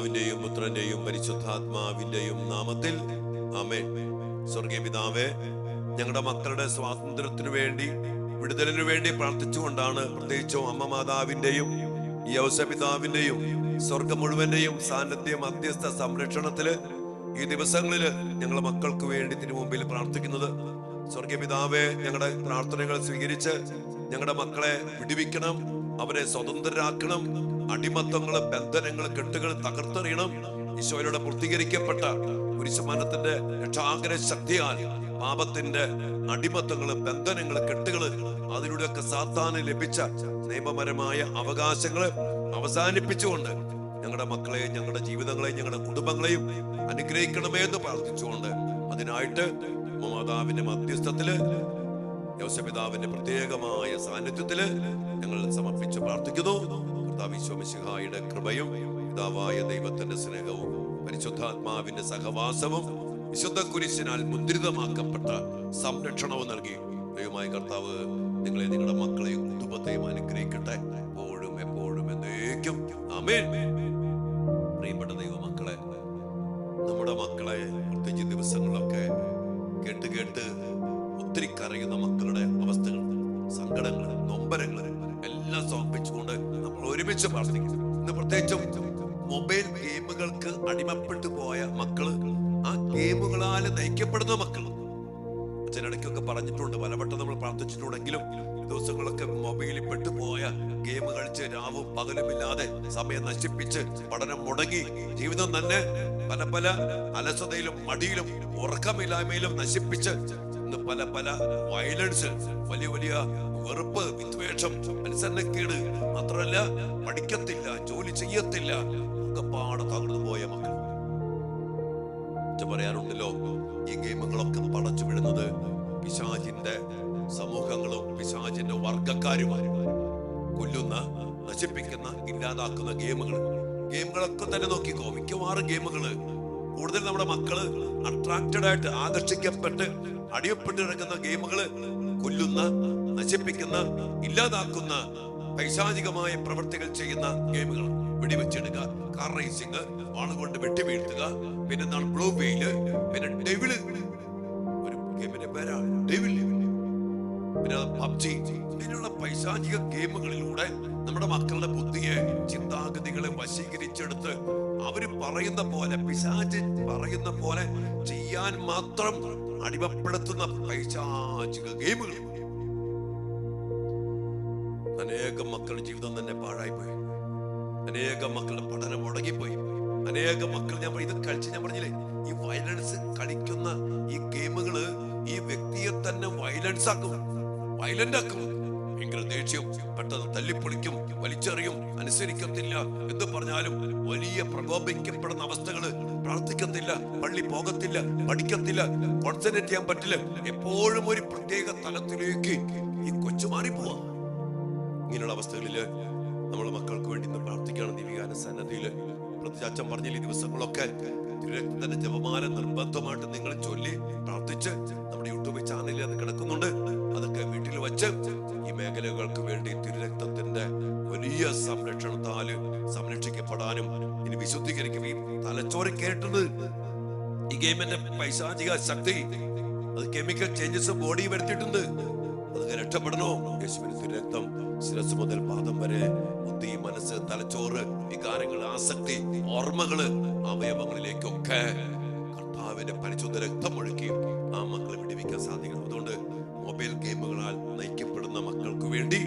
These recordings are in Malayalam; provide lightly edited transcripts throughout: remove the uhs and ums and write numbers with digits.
പിതാവിന്റെയും പുത്രന്റെയും പരിശുദ്ധാത്മാവിന്റെയും നാമത്തിൽ ആമേൻ. സ്വർഗീയ പിതാവേ, ഞങ്ങളുടെ മക്കളുടെ സ്വാതന്ത്ര്യത്തിനു വേണ്ടി, വിടുതലിനു വേണ്ടി പ്രാർത്ഥിച്ചുകൊണ്ടാണ് പ്രത്യേകിച്ചും അമ്മ മാതാവിന്റെയും യൗസപിതാവിന്റെയും സ്വർഗം മുഴുവന്റെയും സാന്നിധ്യ മധ്യസ്ഥ സംരക്ഷണത്തില് ഈ ദിവസങ്ങളില് ഞങ്ങളുടെ മക്കൾക്ക് വേണ്ടി തിരുമുമ്പിൽ പ്രാർത്ഥിക്കുന്നത്. സ്വർഗീയ പിതാവേ, ഞങ്ങളുടെ പ്രാർത്ഥനകൾ സ്വീകരിച്ച് ഞങ്ങളുടെ മക്കളെ വിടുവിക്കണം, അവരെ സ്വതന്ത്രരാക്കണം, അടിമത്തങ്ങള്, ബന്ധനങ്ങള്, കെട്ടുകൾ തകർത്തെറിയണം. ഈശോയിലൂടെ പൂർത്തീകരിക്കപ്പെട്ട കുരിശുമരണത്തിന്റെ രക്ഷാകര ശക്തിയാൽ പാപത്തിന്റെ അടിമത്തങ്ങള്, ബന്ധനങ്ങള്, കെട്ടുകള്, അതിലൂടെയൊക്കെ സാത്താന് ലഭിച്ച നിയമപരമായ അവകാശങ്ങള് അവസാനിപ്പിച്ചുകൊണ്ട് ഞങ്ങളുടെ മക്കളെയും ഞങ്ങളുടെ ജീവിതങ്ങളെയും ഞങ്ങളുടെ കുടുംബങ്ങളെയും അനുഗ്രഹിക്കണമേ എന്ന് പ്രാർത്ഥിച്ചുകൊണ്ട് അതിനായിട്ട് മാതാവിന്റെ മധ്യസ്ഥത്തില് യോസപിതാവിന്റെ പ്രത്യേകമായ സാന്നിധ്യത്തില് ഞങ്ങൾ സമർപ്പിച്ച് പ്രാർത്ഥിക്കുന്നു. കർത്താവ് ഈശോ മിശിഹായുടെ കൃപയും പിതാവായ ദൈവത്തിന്റെ സ്നേഹവും പരിശുദ്ധാത്മാവിന്റെ സഹവാസവും വിശുദ്ധ കുരിശിനാൽ മുദ്രിതമാക്കപ്പെട്ട സംരക്ഷണവും നൽകി ദൈവമായ കർത്താവ് നിങ്ങളെ, നിങ്ങളുടെ മക്കളെയും കുടുംബത്തെയും അനുഗ്രഹിക്കട്ടെ, എപ്പോഴും എപ്പോഴും എന്നേക്കും ആമേൻ. പ്രിയപ്പെട്ട ദൈവമക്കളെ, നമ്മുടെ മക്കളെ പ്രത്യേകിച്ച് ദിവസങ്ങളിലൊക്കെ കേട്ട് കേട്ട് ഒത്തിരി കരയുന്ന മക്കളുടെ അവസ്ഥകൾ, സങ്കടങ്ങൾ, നൊമ്പരങ്ങൾ എല്ലാം സമർപ്പിച്ചുകൊണ്ട് നമ്മൾ ഒരുമിച്ച് പ്രാർത്ഥിക്കും. ഇന്ന് പ്രത്യേകിച്ചും മൊബൈൽ ഗെയിമുകൾക്ക് അടിമപ്പെട്ടു പോയ മക്കള്, ആ ഗെയിമുകളാൽ നയിക്കപ്പെടുന്ന മക്കള്. അച്ഛനിടയ്ക്കൊക്കെ പറഞ്ഞിട്ടുണ്ട്, പലവട്ടം നമ്മൾ പ്രാർത്ഥിച്ചിട്ടുണ്ടെങ്കിലും ദിവസങ്ങളൊക്കെ മൊബൈലിൽ പെട്ടുപോയ ഗെയിം കളിച്ച് രാവും പകലുമില്ലാതെ സമയം നശിപ്പിച്ച് പഠനം മുടങ്ങി ജീവിതം തന്നെ പല പല അലസതയിലും മടിയിലും ഉറക്കമില്ലായ്മയിലും നശിപ്പിച്ച് ഇന്ന് പല പല വയലൻസ്, വലിയ വലിയ വെറുപ്പ്, വിദ്വേഷം, അനുസരണക്കേട്, മാത്രമല്ല പഠിക്കത്തില്ല, ജോലി ചെയ്യത്തില്ല, ഒക്കെ പാടെ തകർന്നു പോയ മക്കൾ. പറയാറുണ്ടല്ലോ, ഈ ഗെയിമുകളൊക്കെ പടച്ചു വിടുന്നത് പിശാചിന്റെ സമൂഹങ്ങളും പിശാചിന്റെ വർഗക്കാരുമാണ്. കൊല്ലുന്ന, നശിപ്പിക്കുന്ന, ഇല്ലാതാക്കുന്ന ഗെയിമുകളൊക്കെ തന്നെ നോക്കിക്കോ. മിക്കവാറും ഗെയിമുകള് കൂടുതൽ നമ്മുടെ മക്കള് അട്രാക്റ്റഡ് ആയിട്ട് ആകർഷിക്കപ്പെട്ട് അടിയപ്പെട്ട് കിടക്കുന്ന ഗെയിമുകള് കൊല്ലുന്ന, നശിപ്പിക്കുന്ന, ഇല്ലാതാക്കുന്ന പൈശാചികമായ പ്രവൃത്തികൾ ചെയ്യുന്ന ഗെയിമുകൾ. വെടിവെച്ചിടുക, കാർ റേസിംഗ്, വാളുകൊണ്ട് വെട്ടി വീഴ്ത്തുക, പിന്നെ ബ്ലൂ വെയില്, പിന്നെ ഡെവിള്, ഒരു ഗെയിമിന്റെ പേരാ ഡെവിൾ, പിന്നെ പബ്ജി. ഇങ്ങനെയുള്ള പൈശാചിക ഗെയിമുകളിലൂടെ നമ്മുടെ മക്കളുടെ ബുദ്ധിയെ, ചിന്താഗതികളെ വശീകരിച്ചെടുത്ത് അവര് പറയുന്ന പോലെ, പിശാച് പറയുന്ന പോലെ ചെയ്യാൻ മാത്രം അടിമപ്പെടുത്തുന്ന പൈശാചിക ഗെയിമുകൾ. അനേകം മക്കളുടെ ജീവിതം തന്നെ പാഴായിപ്പോയി, അനേകം മക്കളുടെ പഠനം മുടങ്ങിപ്പോയി, അനേകം മക്കൾ, ഇത് കളിച്ച് ഞാൻ പറഞ്ഞില്ലേ, ഈ വയലൻസ് കളിക്കുന്ന ഈ ഗെയിമുകള് ഈ വ്യക്തിയെ തന്നെ വയലൻസ് ആക്കും, വയലന്റ് ആക്കും. ഭയങ്കര ദേഷ്യം, പെട്ടെന്ന് തല്ലിപ്പൊളിക്കും, വലിച്ചെറിയും, അനുസരിക്കത്തില്ല, എന്ത് പറഞ്ഞാലും വലിയ പ്രകോപിക്കപ്പെടുന്ന അവസ്ഥകള്. പ്രാർത്ഥിക്കത്തില്ല, പള്ളി പോകത്തില്ല, പഠിക്കത്തില്ല, കോൺസെൻട്രേറ്റ് ചെയ്യാൻ പറ്റില്ല, എപ്പോഴും ഒരു പ്രത്യേക തലത്തിലേക്ക് ഈ കൊച്ചു മാറിപ്പോവാ. ഇങ്ങനെയുള്ള അവസ്ഥകളില് നമ്മളെ മക്കൾക്ക് വേണ്ടി ഇന്ന് പ്രാർത്ഥിക്കണം. ദിവ്യകാന സന്നദ്ധിയില് പ്രത്യേകിച്ച് അച്ഛൻ പറഞ്ഞില്ല, ഈ ദിവസങ്ങളൊക്കെ തിരുരക്തത്തിന്റെ ജപമാല നിർബന്ധമായിട്ട് നിങ്ങൾ ചൊല്ലി പ്രാർത്ഥിച്ച് നമ്മുടെ യൂട്യൂബ് ചാനലിൽ അത് കിടക്കുന്നുണ്ട്. അതൊക്കെ വീട്ടിൽ വെച്ച് ഈ മേഖലകൾക്ക് വേണ്ടി തിരുരക്തത്തിന്റെ വലിയ സംരക്ഷണത്താല് സംരക്ഷിക്കപ്പെടാനും ഇനി വിശുദ്ധീകരിക്കും. ഈ തലച്ചോറ് കേട്ടത് ഈ ഗെയിമിന്റെ പൈശാചിക ശക്തി, അത് കെമിക്കൽ ചേഞ്ചസ് ബോഡി വരുത്തിയിട്ടുണ്ട്. അതൊക്കെ രക്ഷപ്പെടണോ? യേശുവിന്റെ തിരുരക്തം ശിരസ് മുതൽ പാദം വരെ ബുദ്ധി, മനസ്സ്, തലച്ചോറ്, വികാരങ്ങൾ, ആസക്തി, ഓർമ്മകള്, അവയവങ്ങളിലേക്കൊക്കെ കർത്താവിന്റെ പരിശുദ്ധ രക്തം ഒഴുക്കി ആ മക്കളെ വിടുവിക്കാൻ സാധിക്കണം. അതുകൊണ്ട് മൊബൈൽ ഗെയിമുകളാൽ നയിക്കപ്പെടുന്ന മക്കൾക്ക് വേണ്ടി,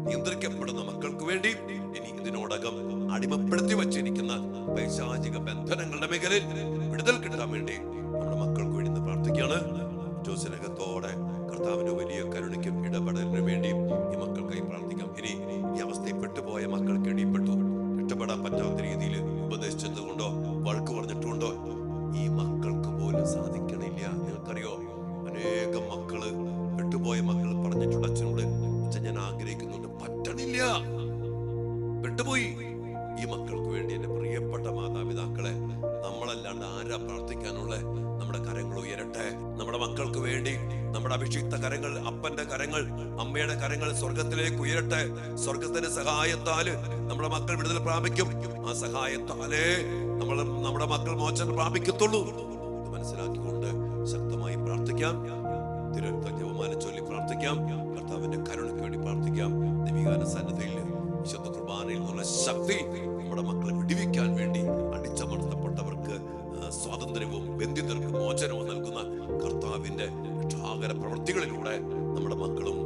നിയന്ത്രിക്കപ്പെടുന്ന മക്കൾക്ക് വേണ്ടി, ഇനി ഇതിനോടകം അടിമപ്പെടുത്തി വച്ചിരിക്കുന്ന പൈശാചിക ബന്ധനങ്ങളുടെ മേഖലയിൽ വിടുതൽ കിട്ടാൻ വേണ്ടി നമ്മുടെ മക്കൾക്ക് വേണ്ടി പ്രാർത്ഥിക്കുകയാണ്. സ്നേഹത്തോടെ കർത്താവിന്റെ വലിയ കരുണയ്ക്കും ഇടപെടലിനു വേണ്ടിയും ഈ മക്കൾക്കായി പ്രാർത്ഥിക്കാം. ഇനി ഈ അവസ്ഥയിൽ പെട്ടുപോയ മക്കൾക്ക് ഇടയിൽപ്പെട്ടു രക്ഷപ്പെടാൻ പറ്റാത്ത രീതിയിൽ ഉപദേശിച്ചത് കൊണ്ടോ വഴക്ക് പറഞ്ഞിട്ടുണ്ടോ ഈ മക്കൾക്ക് പോലും സാധിക്കണില്ല. നിങ്ങൾക്കറിയോ, അനേകം മക്കള്, പെട്ടുപോയ മക്കൾ പറഞ്ഞിട്ടുണ്ട് അച്ഛനോട്, അച്ഛൻ ഞാൻ ആഗ്രഹിക്കുന്നുണ്ട്, പറ്റണില്ല, പെട്ടുപോയി. ഈ മക്കൾക്ക് വേണ്ടി എന്റെ പ്രിയപ്പെട്ട മാതാപിതാക്കളെ, നമ്മളല്ലാണ്ട് ആരാ പ്രാർത്ഥിക്കാനുള്ള? നമ്മുടെ കരങ്ങൾ ഉയരട്ടെ. നമ്മുടെ മക്കൾക്ക് വേണ്ടി, നമ്മുടെ അഭിഷിക്ത കരങ്ങൾ, അപ്പന്റെ കരങ്ങൾ, അമ്മയുടെ കരങ്ങൾ സ്വർഗത്തിലേക്ക് ഉയരട്ടെ. സ്വർഗത്തിന്റെ സഹായത്താല് നമ്മുടെ മക്കൾ വിടുതൽ പ്രാപിക്കും. ആ സഹായത്താലേ നമ്മുടെ മക്കൾ മോചനം പ്രാപിക്കത്തുള്ളൂ. ഇത് മനസ്സിലാക്കിക്കൊണ്ട് ശക്തമായി പ്രാർത്ഥിക്കാം. തിരുരക്ത ജപമാല ചൊല്ലി പ്രാർത്ഥിക്കാം. കർത്താവിന്റെ കരുണയ്ക്ക് വേണ്ടി പ്രാർത്ഥിക്കാം. ദൈവികാന സന്നിധിയിൽ വിശുദ്ധ കുർബാനയിൽ നിന്നുള്ള ശക്തി നമ്മുടെ മക്കളെ വിടുവിക്കാൻ വേണ്ടി, അടിച്ചമർത്തപ്പെട്ടവർക്ക് സ്വാതന്ത്ര്യവും ബന്ധിതർക്ക് മോചനവും നൽകുന്ന കർത്താവിന്റെ രക്ഷാകര പ്രവൃത്തികളിലൂടെ നമ്മുടെ മക്കളും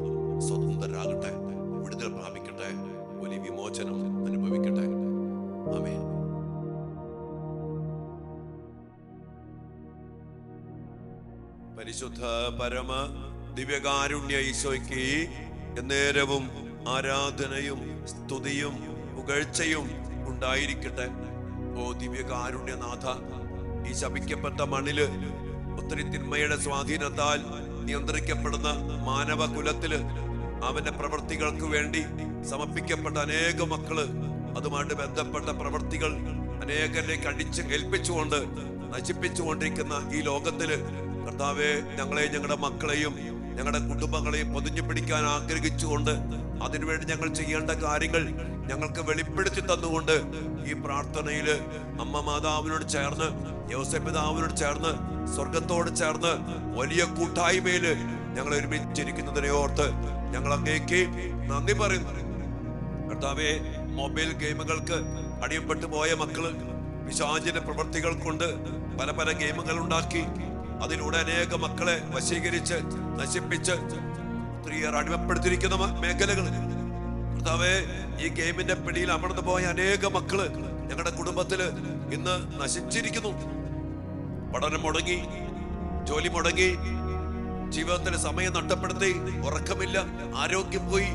സ്വതന്ത്രരാകട്ടെ, വിടുതൽ പ്രാപിക്കട്ടെ, വലിയ വിമോചനം അനുഭവിക്കട്ടെ. ആമേൻ. പരിശുദ്ധ പരമ ദിവ്യകാരുണ്യ ഈശോയ്ക്ക് എന്നേരവും ആരാധനയും സ്തുതിയും പുകഴ്ചയും ഉണ്ടായിരിക്കട്ടെ. ഓ ദിവ്യകാരുണ്യനാഥ, ഈ ശപിക്കപ്പെട്ട മണ്ണില് ഒത്തിരി തിന്മയുടെ സ്വാധീനത്താൽ നിയന്ത്രിക്കപ്പെടുന്ന മാനവ കുലത്തില് അവന്റെ പ്രവൃത്തികൾക്ക് വേണ്ടി സമർപ്പിക്കപ്പെട്ട അനേക മക്കള്, അതുമായിട്ട് ബന്ധപ്പെട്ട പ്രവൃത്തികൾ അനേകരിലേക്ക് അടിച്ച് ഏൽപ്പിച്ചുകൊണ്ട് നശിപ്പിച്ചുകൊണ്ടിരിക്കുന്ന ഈ ലോകത്തില് കർത്താവെ, ഞങ്ങളെയും ഞങ്ങളുടെ മക്കളെയും ഞങ്ങളുടെ കുടുംബങ്ങളെയും പൊതിഞ്ഞു പിടിക്കാൻ ആഗ്രഹിച്ചുകൊണ്ട് അതിനുവേണ്ടി ഞങ്ങൾ ചെയ്യേണ്ട കാര്യങ്ങൾ ഞങ്ങൾക്ക് വെളിപ്പെടുത്തി തന്നുകൊണ്ട് ഈ പ്രാർത്ഥനയില് അമ്മ മാതാവിനോട് ചേർന്ന്, യോസേപ്പ് പിതാവിനോട് ചേർന്ന്, സ്വർഗത്തോട് ചേർന്ന് വലിയ കൂട്ടായ്മയില് ഞങ്ങൾ ഒരുമിച്ചിരിക്കുന്നതിനെ ഓർത്ത് ഞങ്ങൾ അങ്ങേക്ക് നന്ദി പറയുന്നു. കർത്താവെ, മൊബൈൽ ഗെയിമുകൾക്ക് അടിയപ്പെട്ടു പോയ മക്കള് പിശാചിന്റെ പ്രവൃത്തികൾ കൊണ്ട് പല പല ഗെയിമുകൾ ഉണ്ടാക്കി അതിലൂടെ അനേക മക്കളെ വശീകരിച്ച് നശിപ്പിച്ച് ഒത്തിരിയേറെ അടിമപ്പെടുത്തിയിരിക്കുന്ന മേഖലകൾ കർത്താവേ, ഈ ഗെയിമിന്റെ പിടിയിൽ അമർന്നു പോയ അനേക മക്കള് ഞങ്ങളുടെ കുടുംബത്തില് ഇന്ന് നശിച്ചിരിക്കുന്നു. പഠനം മുടങ്ങി, ജോലി മുടങ്ങി, ജീവിതത്തിന് സമയം നഷ്ടപ്പെടുത്തി, ഉറക്കമില്ല, ആരോഗ്യം പോയി,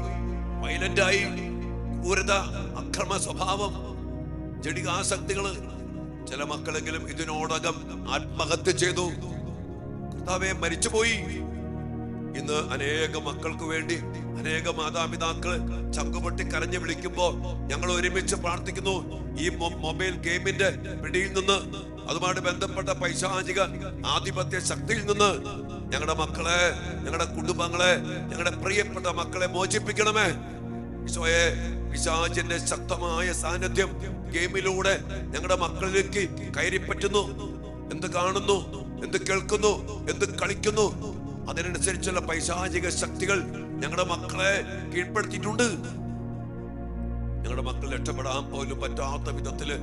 വയലന്റായി, ക്രൂരത, അക്രമ സ്വഭാവം, ജഡികാസക്തികള്. ചില മക്കളെങ്കിലും ഇതിനോടകം ആത്മഹത്യ ചെയ്തു, കർത്താവേ മരിച്ചുപോയി. ഇന്ന് അനേക മക്കൾക്ക് വേണ്ടി അനേക മാതാപിതാക്കള് ചങ്കുപൊട്ടി കരഞ്ഞു വിളിക്കുമ്പോ ഞങ്ങൾ ഒരുമിച്ച് പ്രാർത്ഥിക്കുന്നു. ഈ മൊബൈൽ ഗെയിമിന്റെ പിടിയിൽ നിന്ന്, അതുമായിട്ട് ബന്ധപ്പെട്ട പൈശാചിക ആധിപത്യ ശക്തിയിൽ നിന്ന് ഞങ്ങളുടെ മക്കളെ, ഞങ്ങളുടെ കുടുംബങ്ങളെ, ഞങ്ങളുടെ പ്രിയപ്പെട്ട മക്കളെ മോചിപ്പിക്കണമേ. ഈശോയെ, പിശാചിന്റെ ശക്തമായ സാന്നിധ്യം ഗെയിമിലൂടെ ഞങ്ങളുടെ മക്കളിലേക്ക് കയറിപ്പറ്റുന്നു. എന്ത് കാണുന്നു, എന്ത് കേൾക്കുന്നു, എന്ത് കളിക്കുന്നു, അതിനനുസരിച്ചുള്ള പൈശാചിക ശക്തികൾ ഞങ്ങളുടെ മക്കളെ കീഴ്പ്പെടുത്തിയിട്ടുണ്ട്. ഞങ്ങളുടെ മക്കൾ രക്ഷപ്പെടാൻ പോലും പറ്റാത്ത വിധത്തില്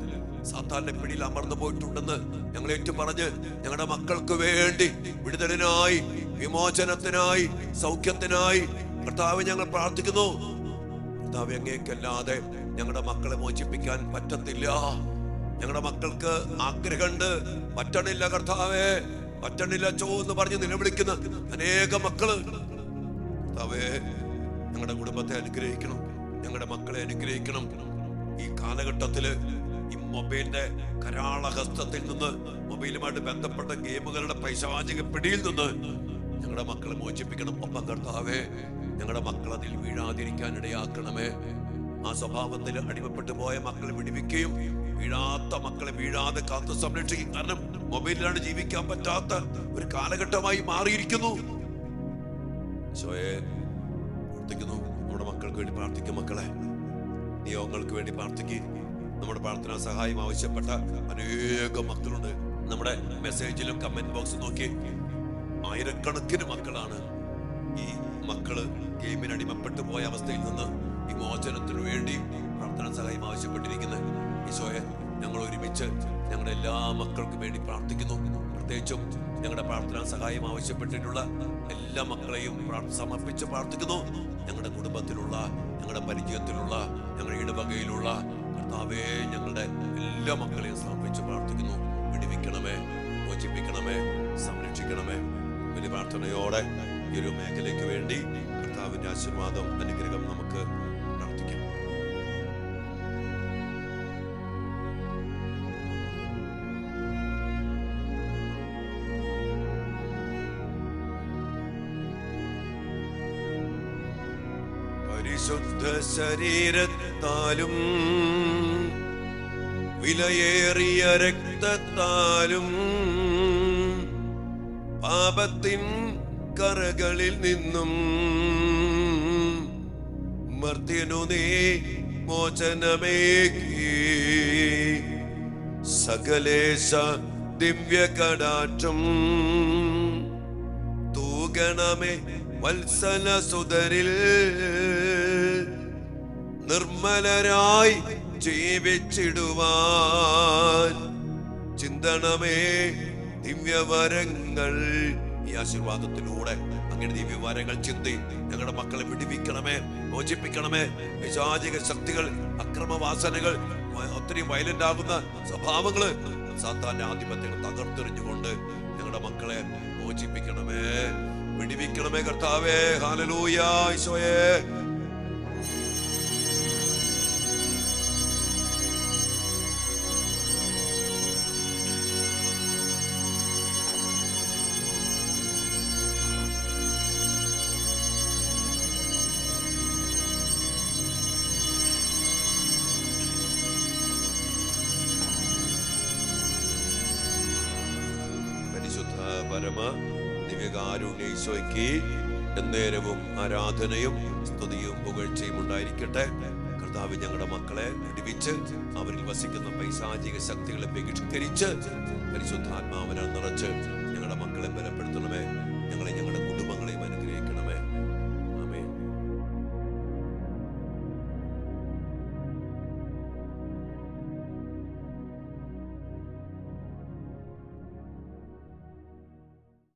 സാത്താന്റെ പിടിയിൽ അമർന്നു പോയിട്ടുണ്ടെന്ന് ഞങ്ങൾ ഏറ്റുപറഞ്ഞ് ഞങ്ങളുടെ മക്കൾക്ക് വേണ്ടി വിടുതലിനായി, വിമോചനത്തിനായി, സൗഖ്യത്തിനായി കർത്താവ് ഞങ്ങൾ പ്രാർത്ഥിക്കുന്നു. കർത്താവ്, അങ്ങേക്കല്ലാതെ ഞങ്ങളുടെ മക്കളെ മോചിപ്പിക്കാൻ പറ്റത്തില്ല. ഞങ്ങളുടെ മക്കൾക്ക് ആഗ്രഹമുണ്ട്, പറ്റണില്ല കർത്താവേ, പറ്റണില്ല ചോ എന്ന് പറഞ്ഞ് നിലവിളിക്കുന്ന അനേക മക്കള്. കർത്താവേ, ഞങ്ങളുടെ കുടുംബത്തെ അനുഗ്രഹിക്കണം, ഞങ്ങളുടെ മക്കളെ അനുഗ്രഹിക്കണം. ഈ കാലഘട്ടത്തില് ഈ മൊബൈലിന്റെ കരാളഹസ്തത്തിൽ നിന്ന്, മൊബൈലുമായിട്ട് ബന്ധപ്പെട്ട ഗെയിമുകളുടെ പൈശാചിക പിടിയിൽ നിന്ന് ഞങ്ങളുടെ മക്കളെ മോചിപ്പിക്കണം. ഒപ്പം കർത്താവേ, ഞങ്ങളുടെ മക്കൾ അതിൽ വീഴാതിരിക്കാൻ ഇടയാക്കണമേ. ആ സ്വഭാവത്തിൽ അടിമപ്പെട്ടു പോയ മക്കളെ വിടുവിക്കുകയും വീഴാത്ത മക്കളെ വീഴാതെ കാത്തു സംരക്ഷിക്കും. കാരണം മൊബൈലിലാണ് ജീവിക്കാൻ പറ്റാത്ത ഒരു കാലഘട്ടമായി മാറിയിരിക്കുന്നു. ഈശോയെ, പ്രാർത്ഥിക്കുന്നു, നമ്മുടെ മക്കൾക്ക് വേണ്ടി പ്രാർത്ഥിക്കും. മക്കളെ, നിയോഗങ്ങൾക്ക് വേണ്ടി പ്രാർത്ഥിക്കും. നമ്മുടെ പ്രാർത്ഥനാ സഹായം ആവശ്യപ്പെട്ട അനേകം മക്കളുണ്ട്. നമ്മുടെ മെസ്സേജിലും കമന്റ് ബോക്സ് നോക്കി ആയിരക്കണക്കിന് മക്കളാണ്. ഈ മക്കള് ഗെയിമിന് അടിമപ്പെട്ടു പോയ അവസ്ഥയിൽ നിന്ന് വിമോചനത്തിനു വേണ്ടി പ്രാർത്ഥനാ സഹായം ആവശ്യപ്പെട്ടിരിക്കുന്നത്. ഈശോയെ, ഞങ്ങൾ ഒരുമിച്ച് ഞങ്ങളുടെ എല്ലാ മക്കൾക്കും വേണ്ടി പ്രാർത്ഥിക്കുന്നു. പ്രത്യേകിച്ചും ഞങ്ങളുടെ പ്രാർത്ഥനാ സഹായം ആവശ്യപ്പെട്ടിട്ടുള്ള എല്ലാ മക്കളെയും സമർപ്പിച്ച് പ്രാർത്ഥിക്കുന്നു. ഞങ്ങളുടെ കുടുംബത്തിലുള്ള, ഞങ്ങളുടെ പരിചയത്തിലുള്ള, ഞങ്ങളുടെ ഇടവകയിലുള്ള കർത്താവേ, ഞങ്ങളുടെ എല്ലാ മക്കളെയും സമർപ്പിച്ച് പ്രാർത്ഥിക്കുന്നു. വിടുവിക്കണമേ, മോചിപ്പിക്കണമേ, സംരക്ഷിക്കണമേ. വലിയ പ്രാർത്ഥനയോടെ ഈ ഒരു മേഖലയ്ക്ക് വേണ്ടി കർത്താവിന്റെ ആശീർവാദം, അനുഗ്രഹം നമുക്ക് പ്രാർത്ഥിക്കാം. പരിശുദ്ധ ശരീരത്താലും വിലയേറിയ രക്തത്താലും പാപത്തിൻ കറകളിൽ നിന്നും മർത്യനു നീ മോചനമേകി. സകലേശ ദിവ്യ കടാക്ഷം തൂകണമേ വത്സല സുതരിൽ. നിർമ്മലരായി ജീവിച്ചിടുവാൻ ചിന്തണമേ ദിവ്യവരങ്ങൾ. ഈ ആശീർവാദത്തിലൂടെ അങ്ങനെ ദിവ്യവരങ്ങൾ ചിന്തി ഞങ്ങളുടെ മക്കളെ വിടുവിക്കണമേ, മോചിപ്പിക്കണമേ. പിശാചിക ശക്തികൾ, അക്രമവാസനകൾ, ഒത്തിരി വയലന്റ് ആകുന്ന സ്വഭാവങ്ങള്, സാത്താന്റെ ആധിപത്യങ്ങൾ തകർത്തെറിഞ്ഞുകൊണ്ട് ഞങ്ങളുടെ മക്കളെ മോചിപ്പിക്കണമേ, വിടുവിക്കണമേ കർത്താവേ. ഹല്ലേലൂയ ഈശോയേ. പരമ ദിവ്യകാരുണ്യ ഈശോയ്ക്ക് എന്നേരവും ആരാധനയും സ്തുതിയും പുകഴ്ചയും ഉണ്ടായിരിക്കട്ടെ. കർത്താവ് ഞങ്ങളുടെ മക്കളെ വിടുവിച്ച് അവരിൽ വസിക്കുന്ന പൈശാചിക ശക്തികളെ ബഹിഷ്കരിച്ച് പരിശുദ്ധാത്മാവിനാൽ നിറച്ച് ഞങ്ങളുടെ മക്കളെ ബലപ്പെടുത്തണമേ.